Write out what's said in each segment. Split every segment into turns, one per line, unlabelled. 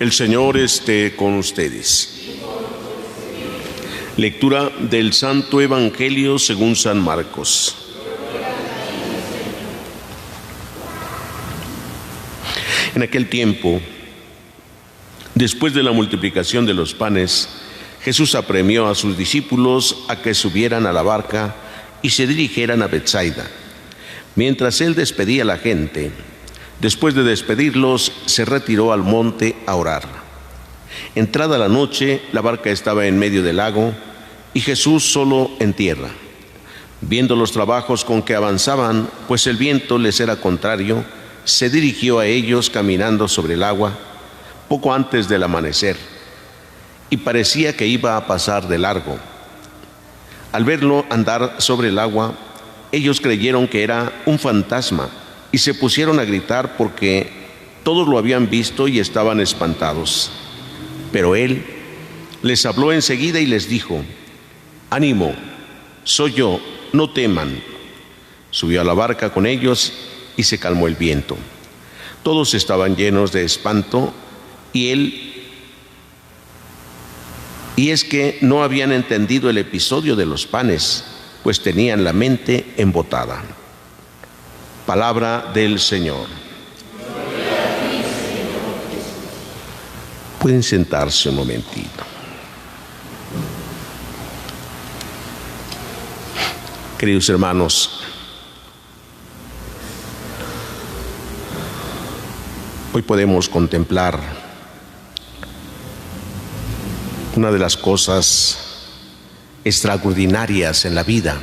El Señor esté con ustedes. Lectura del Santo Evangelio según San Marcos. En aquel tiempo, después de la multiplicación de los panes, Jesús apremió a sus discípulos a que subieran a la barca y se dirigieran a Betsaida. Mientras él despedía a la gente, después de despedirlos, se retiró al monte a orar. Entrada la noche, la barca estaba en medio del lago y Jesús solo en tierra. Viendo los trabajos con que avanzaban, pues el viento les era contrario, se dirigió a ellos caminando sobre el agua poco antes del amanecer, y parecía que iba a pasar de largo. Al verlo andar sobre el agua, ellos creyeron que era un fantasma y se pusieron a gritar porque todos lo habían visto y estaban espantados. Pero él les habló enseguida y les dijo: «Ánimo, soy yo, no teman». Subió a la barca con ellos y se calmó el viento. Todos estaban llenos de espanto y es que no habían entendido el episodio de los panes, pues tenían la mente embotada. Palabra del Señor. Pueden sentarse un momentito. Queridos hermanos, hoy podemos contemplar una de las cosas extraordinarias en la vida: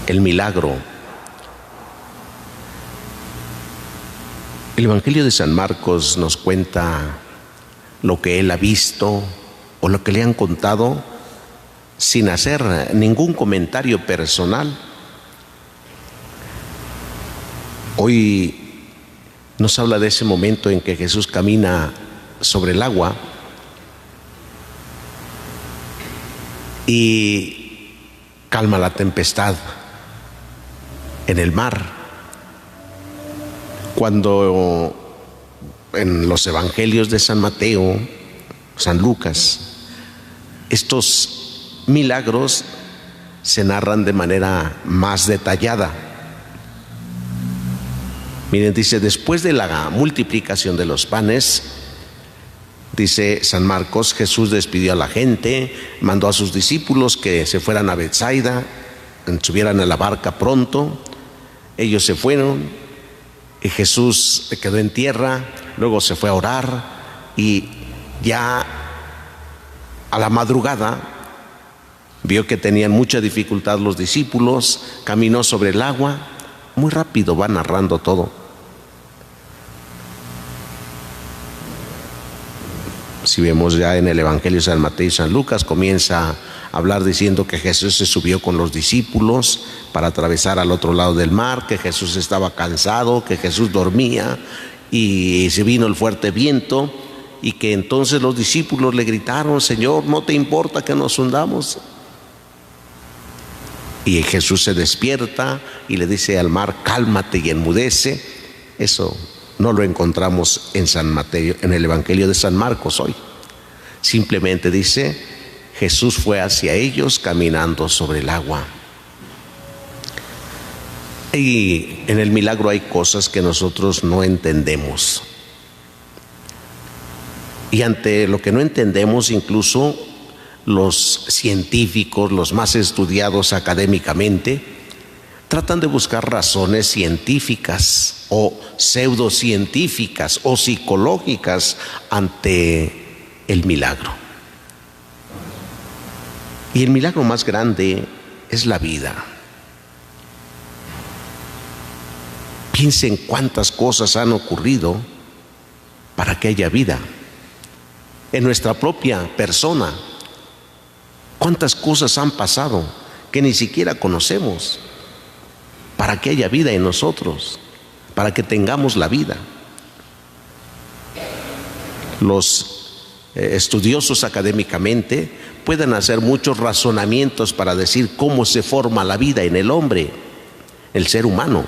el milagro. El Evangelio de San Marcos nos cuenta lo que él ha visto o lo que le han contado sin hacer ningún comentario personal. Hoy nos habla de ese momento en que Jesús camina sobre el agua y calma la tempestad en el mar. Cuando en los evangelios de San Mateo, San Lucas, estos milagros se narran de manera más detallada. Miren, dice: después de la multiplicación de los panes, dice San Marcos, Jesús despidió a la gente, mandó a sus discípulos que se fueran a Betsaida, subieran a la barca pronto. Ellos se fueron y Jesús se quedó en tierra, luego se fue a orar y ya a la madrugada vio que tenían mucha dificultad los discípulos, caminó sobre el agua. Muy rápido va narrando todo. Si vemos ya en el Evangelio de San Mateo y San Lucas, comienza a hablar diciendo que Jesús se subió con los discípulos para atravesar al otro lado del mar, que Jesús estaba cansado, que Jesús dormía y se vino el fuerte viento, y que entonces los discípulos le gritaron: «Señor, ¿no te importa que nos hundamos?». Y Jesús se despierta y le dice al mar: «Cálmate», y enmudece. Eso no lo encontramos en San Mateo, en el Evangelio de San Marcos hoy. Simplemente dice: Jesús fue hacia ellos caminando sobre el agua. Y en el milagro hay cosas que nosotros no entendemos. Y ante lo que no entendemos, incluso los científicos, los más estudiados académicamente, tratan de buscar razones científicas o pseudocientíficas o psicológicas ante el milagro. Y el milagro más grande es la vida. Piensen cuántas cosas han ocurrido para que haya vida. En nuestra propia persona, cuántas cosas han pasado que ni siquiera conocemos para que haya vida en nosotros, para que tengamos la vida. Los estudiosos académicamente pueden hacer muchos razonamientos para decir cómo se forma la vida en el hombre, el ser humano.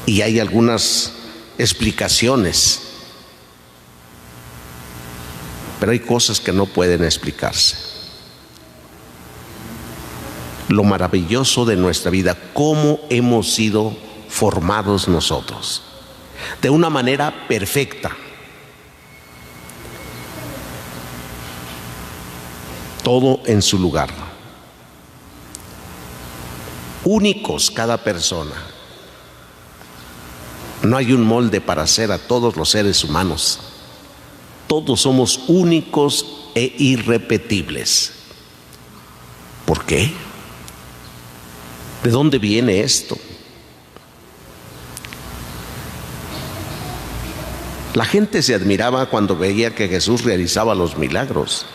y hay algunas explicaciones, pero hay cosas que no pueden explicarse. Lo maravilloso de nuestra vida, cómo hemos sido formados nosotros, de una manera perfecta. Todo en su lugar. Únicos cada persona. No hay un molde para hacer a todos los seres humanos. Todos somos únicos e irrepetibles. ¿Por qué? ¿De dónde viene esto? La gente se admiraba cuando veía que Jesús realizaba los milagros.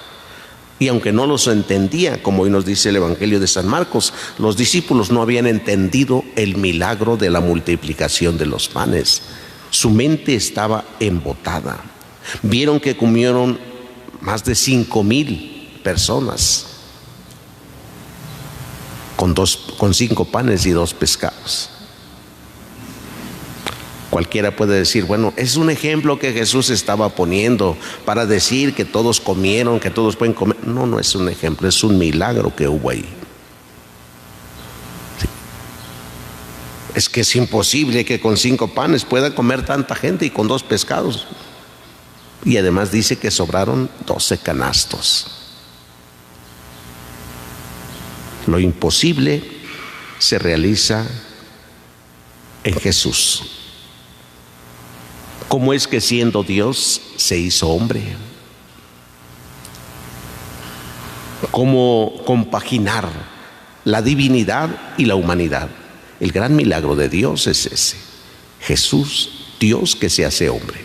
Y aunque no los entendía, como hoy nos dice el Evangelio de San Marcos, los discípulos no habían entendido el milagro de la multiplicación de los panes. Su mente estaba embotada. Vieron que comieron más de 5,000 personas con 5 panes y 2 pescados. Cualquiera puede decir, bueno, es un ejemplo que Jesús estaba poniendo para decir que todos comieron, que todos pueden comer. No, no es un ejemplo, es un milagro que hubo ahí. Sí. Es que es imposible que con 5 panes pueda comer tanta gente y con 2 pescados. Y además dice que sobraron 12 canastos. Lo imposible se realiza en Jesús. ¿Cómo es que siendo Dios se hizo hombre? ¿Cómo compaginar la divinidad y la humanidad? El gran milagro de Dios es ese. Jesús, Dios que se hace hombre.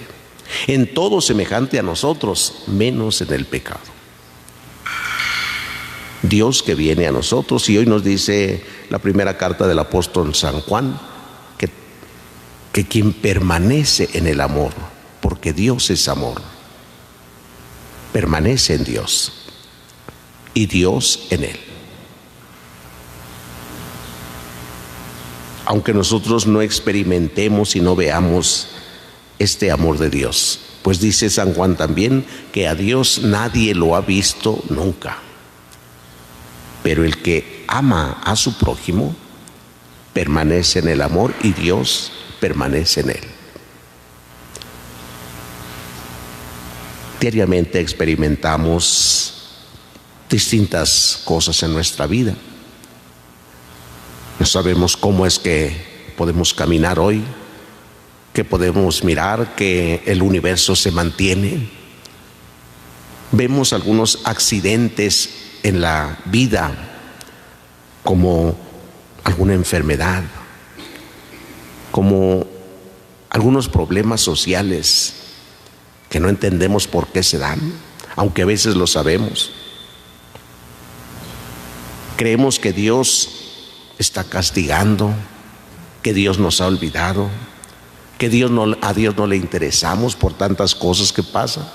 En todo semejante a nosotros, menos en el pecado. Dios que viene a nosotros, y hoy nos dice la primera carta del apóstol San Juan, que quien permanece en el amor, porque Dios es amor, permanece en Dios y Dios en él. Aunque nosotros no experimentemos y no veamos este amor de Dios, pues dice San Juan también que a Dios nadie lo ha visto nunca. Pero el que ama a su prójimo permanece en el amor y Dios permanece en él. Diariamente experimentamos distintas cosas en nuestra vida. No sabemos cómo es que podemos caminar hoy, que podemos mirar que el universo se mantiene. Vemos algunos accidentes en la vida, como alguna enfermedad, como algunos problemas sociales que no entendemos por qué se dan, aunque a veces lo sabemos. Creemos que Dios está castigando, que Dios nos ha olvidado, que a Dios no le interesamos por tantas cosas que pasan.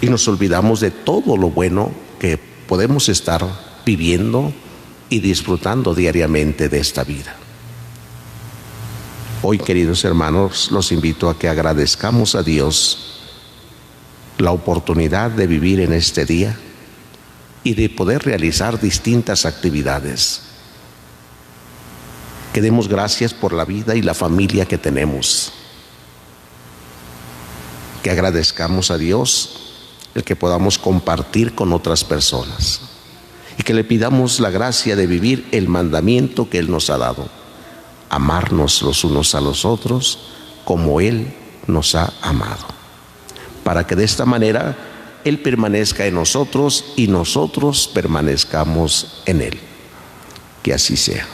Y nos olvidamos de todo lo bueno que podemos estar viviendo y disfrutando diariamente de esta vida. Hoy, queridos hermanos, los invito a que agradezcamos a Dios la oportunidad de vivir en este día y de poder realizar distintas actividades. Que demos gracias por la vida y la familia que tenemos. Que agradezcamos a Dios el que podamos compartir con otras personas y que le pidamos la gracia de vivir el mandamiento que Él nos ha dado: amarnos los unos a los otros como Él nos ha amado, para que de esta manera Él permanezca en nosotros y nosotros permanezcamos en Él. Que así sea.